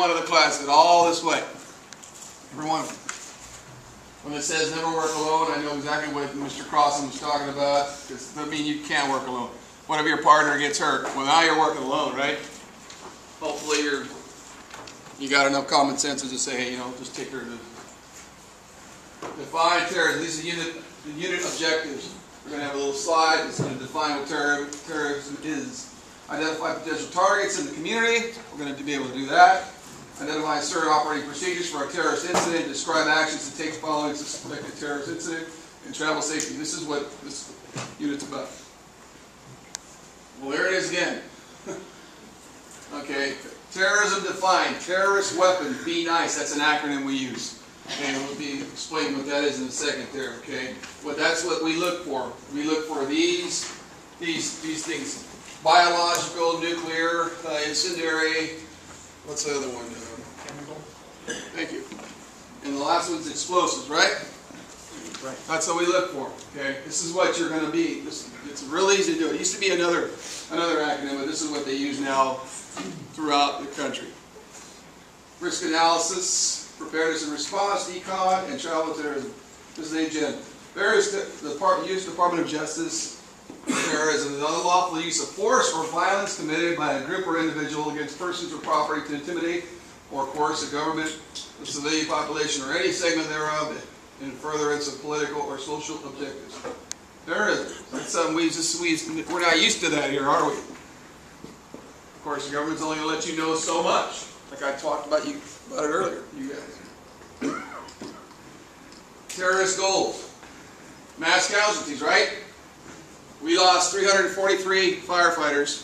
one of the classes, all this way. Every one of them. When it says never work alone, I know exactly what Mr. Crossan was talking about. It doesn't mean you can't work alone. What if your partner gets hurt? Well, now you're working alone, right? Hopefully you got enough common sense to just say, hey, just take care of this. Define terrorism. These are the unit objectives. We're going to have a little slide that's going to define what terrorism is. Identify potential targets in the community. We're going to be able to do that. Identify certain operating procedures for a terrorist incident. Describe actions to take following a suspected terrorist incident. And travel safety. This is what this unit's about. Well, there it is again. Okay. Terrorism defined. Terrorist weapon. Be nice. That's an acronym we use. And we'll be explaining what that is in a second there. Okay. Well, that's what we look for. We look for these things. Biological, nuclear, incendiary. What's the other one? Chemical. Thank you. And the last one's explosives, right? Right. That's what we look for. Okay. This is what you're going to be. It's real easy to do. It used to be another acronym, but this is what they use now throughout the country. Risk analysis, preparedness and response, econ, and travel terrorism. This is the agenda. Various U.S. Department of Justice. Terrorism is unlawful use of force or violence committed by a group or individual against persons or property to intimidate or coerce a government, the civilian population, or any segment thereof in furtherance of political or social objectives. Terrorism. That's something we're not used to that here, are we? Of course, the government's only going to let you know so much. Like I talked about it earlier, you guys. Terrorist goals. Mass casualties, right? We lost 343 firefighters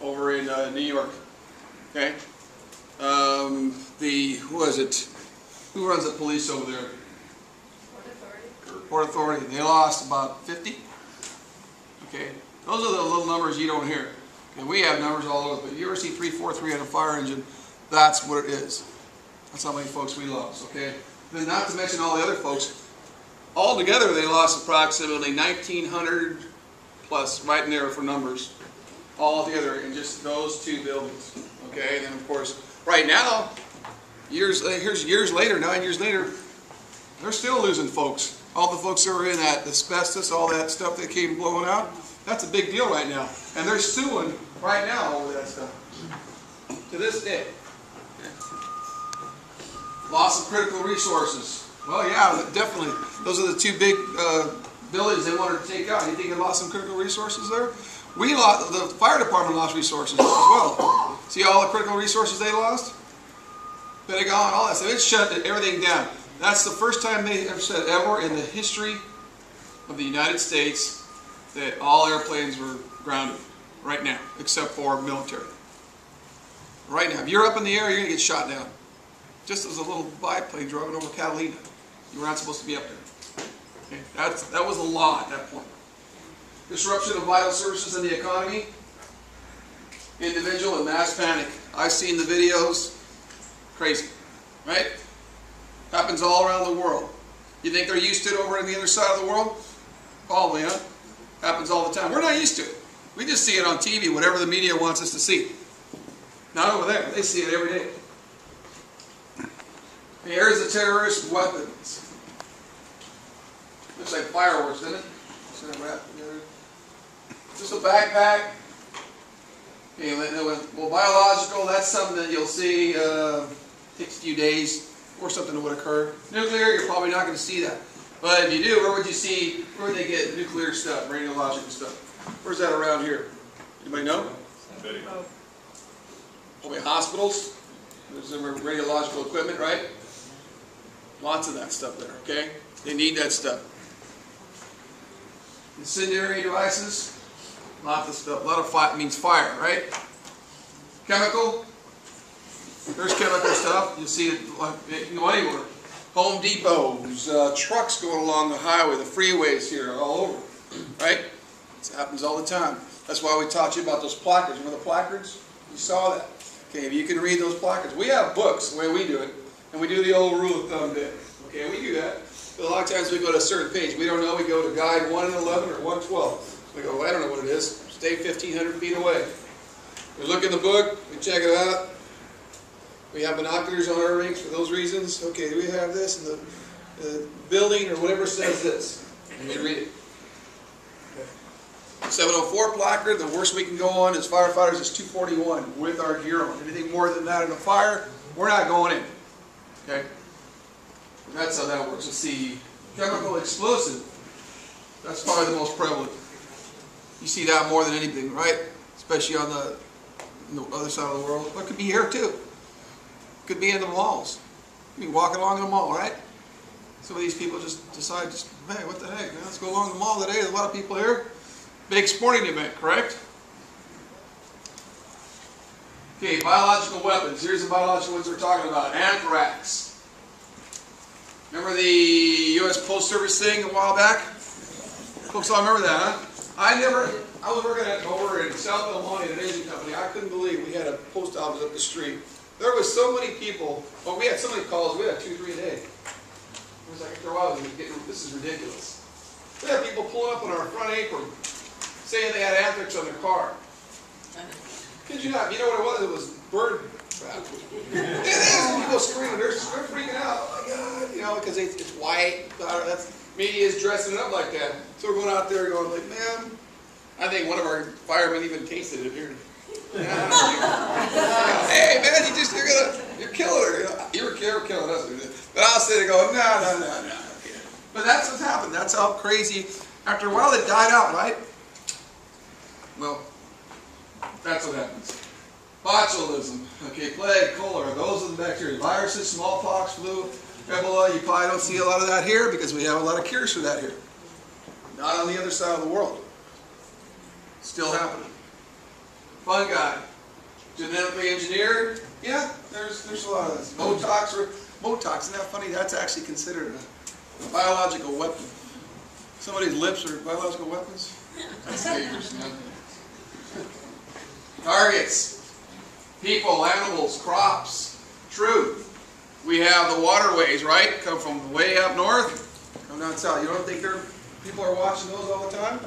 over in New York. Okay. Who runs the police over there? Port Authority. They lost about 50. Okay. Those are the little numbers you don't hear. Okay. We have numbers all over, but if you ever see 343 on a fire engine, that's what it is. That's how many folks we lost. Okay. Then not to mention all the other folks. Altogether, they lost approximately 1,900 plus, right in there for numbers, all together in just those two buildings. Okay, and then of course, right now, years later, 9 years later, they're still losing folks. All the folks that were in that asbestos, all that stuff that came blowing out, that's a big deal right now. And they're suing right now over that stuff. To this day. Okay. Loss of critical resources. Well, yeah, definitely. Those are the two big buildings they wanted to take out. You think they lost some critical resources there? The fire department lost resources as well. See all the critical resources they lost? Pentagon, all that stuff. It shut everything down. That's the first time they have said ever in the history of the United States that all airplanes were grounded right now, except for military. Right now. If you're up in the air, you're going to get shot down. Just as a little biplane driving over Catalina. You were not supposed to be up there. Okay? That was the law at that point. Disruption of vital services in the economy. Individual and mass panic. I've seen the videos. Crazy. Right? Happens all around the world. You think they're used to it over on the other side of the world? Probably, huh? Happens all the time. We're not used to it. We just see it on TV, whatever the media wants us to see. Not over there. They see it every day. Here's the terrorist weapons. Looks like fireworks, doesn't it? Just a backpack. Okay, well, biological, that's something that you'll see. Takes a few days or something that would occur. Nuclear, you're probably not going to see that. But if you do, where would you see? Where would they get nuclear stuff, radiological stuff? Where's that around here? Anybody know? Probably hospitals. There's some radiological equipment, right? Lots of that stuff there, okay? They need that stuff. Incendiary devices, lots of stuff. A lot of fire means fire, right? Chemical, there's chemical stuff. You see it anywhere. Home Depots, trucks going along the highway, the freeways here, all over, right? It happens all the time. That's why we taught you about those placards. Remember the placards? You saw that. Okay, if you can read those placards. We have books, the way we do it. And we do the old rule of thumb bit. Okay, we do that. But a lot of times we go to a certain page. We don't know. We go to guide 1 and 11 or 112. We go, well, I don't know what it is. Stay 1,500 feet away. We look in the book, we check it out. We have binoculars on our rigs for those reasons. Okay, we have this, and the building or whatever says this. And we read it. Okay. 704 placard, the worst we can go on as firefighters is 241 with our gear on. Anything more than that in a fire, we're not going in. Okay? That's how that works. Let's see. Chemical explosive. That's probably the most prevalent. You see that more than anything, right? Especially on the other side of the world. But it could be here too. It could be in the malls. You could be walking along in the mall, right? Some of these people just decide, hey, what the heck, man? Let's go along the mall today. There's a lot of people here. Big sporting event, correct? Okay, biological weapons. Here's the biological ones we're talking about. Anthrax. Remember the U.S. Post Service thing a while back? Folks all remember that, huh? I was working over in South El Monte at an Asian company. I couldn't believe we had a post office up the street. There was so many people. Well, we had so many calls. We had 2 or 3 a day. It was like after a while, this is ridiculous. We had people pulling up on our front apron, saying they had anthrax on their car. Kid you not? You know what it was? It was bird crap. It is. People screaming. They're freaking out. Oh my God! You know, because it's white. That's media is dressing it up like that. So we're going out there going like, man. I think one of our firemen even tasted it here. Hey man, you're killing her. You're killing us. But I'll sit there going, no. But that's what's happened. That's how crazy. After a while, it died out, right? Well, that's what happens. Botulism, okay, plague, cholera. Those are the bacteria. Viruses, smallpox, flu, Ebola. You probably don't see a lot of that here because we have a lot of cures for that here. Not on the other side of the world. Still happening. Fungi, genetically engineered. Yeah, there's a lot of this. Botox, isn't that funny? That's actually considered a biological weapon. Somebody's lips are biological weapons. That's dangerous, man. Targets, people, animals, crops. True. We have the waterways, right? Come from way up north, come down south. You don't think people are watching those all the time?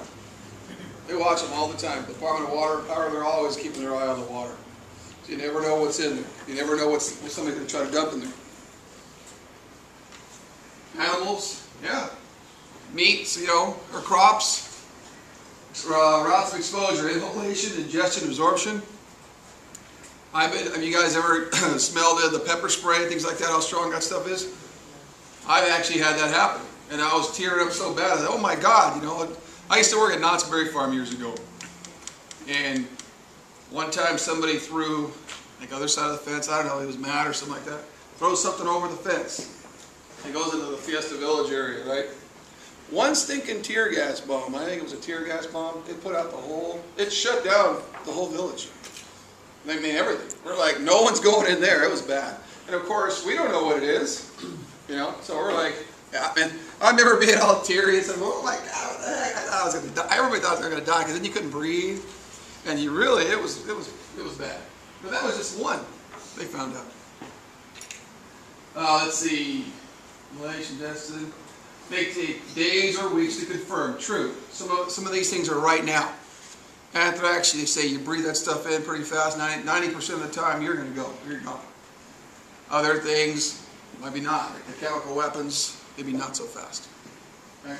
They watch them all the time. The Department of Water and Power, they're always keeping their eye on the water. So you never know what's in there. You never know what somebody's going to try to dump in there. Animals, yeah. Meats, or crops. Routes of exposure, inhalation, ingestion, absorption. Have you guys ever smelled the pepper spray, things like that, how strong that stuff is? I've actually had that happen. And I was tearing up so bad. I thought, oh my God, I used to work at Knott's Berry Farm years ago. And one time somebody threw, like other side of the fence, I don't know, he was mad or something like that, throws something over the fence. It goes into the Fiesta Village area, right? One stinking tear gas bomb, I think it was a tear gas bomb, it put out it shut down the whole village. I mean, everything. We're like, no one's going in there, it was bad. And of course, we don't know what it is, so we're like, yeah, man, I remember being all teary and said, oh my God, what the heck? I thought I was going to die. Everybody thought they were going to die because then you couldn't breathe. And it was bad. But that was just one they found out. Let's see. Inhalation tested. May take days or weeks to confirm. True. Some of these things are right now. Anthrax, they say you breathe that stuff in pretty fast. 90% of the time you're going to go. You're gone. Other things, maybe not. The chemical weapons, maybe not so fast. Okay?